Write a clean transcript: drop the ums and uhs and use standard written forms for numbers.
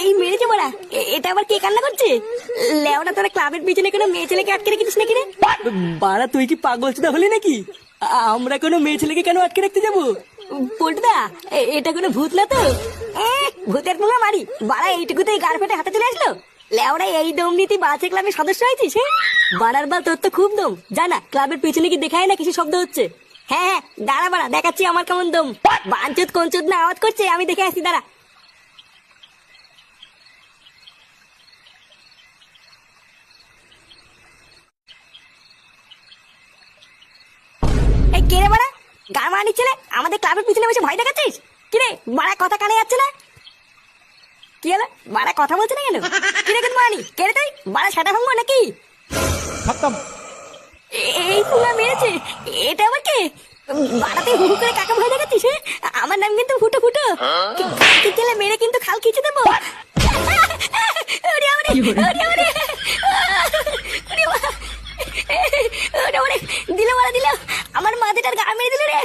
এই মেরেছে বড়া। এটা আবার কে কান্না করছে? লেওরা তোরা ক্লাবের পিছনে কোনো মেয়ে ছেলেকে আটকে রেখেছিস নাকি রে? বাড়া তুই কি পাগল চোদা হলি নাকি? আমরা কোনো মেয়ে ছেলেকে কেন আটকে রাখতে যাবো? পল্টুদা, এটা কোনো ভূত না তো? ভূতের পুঙ্গা মারি বাড়া, এইটুকুতেই গার ফেটে হাতে চলে আসলো। লেওরা এই দম নীতি বাচ্চা ক্লাবের সদস্য হয়েছিস? বাড়ার বাল, তোর তো খুব দম। জানা ক্লাবের পিছনে কি দেখায় না কিছু শব্দ হচ্ছে? হ্যাঁ, দাঁড়া বাড়া, দেখাচ্ছি আমার কেমন দম। বাঞ্চুত কোনচুত না আওয়াজ করছে, আমি দেখে আসছি, দাঁড়া। এই কে রে বাড়া? গান মারানি ছেলে, আমাদের ক্লাবের পিছনে বসে ভয় দেখাচ্ছিস? কিরে বাড়া, কথা কানে যাচ্ছে না? কি হলো বাড়া, কথা বলছে না কেন? কিরে গান মারানি, কে রে তুই? বাড়া সেটা ভাঙবো নাকি? এই পুঙ্গা মেরেছে, এটা আবার কে? বাড়াতে হু হু করে কাকা ভয় দেখাচ্ছিস? আমার নাম কিন্তু ফুটো ফুটো। কি ছেলে মেরে কিন্তু খাল খিচে দেবো। ওরে ওরে ওরে ওরে ওরে ওরে ওরে, দিল মারা দিল, আমার মাথাটার গা মেরে দিল রে।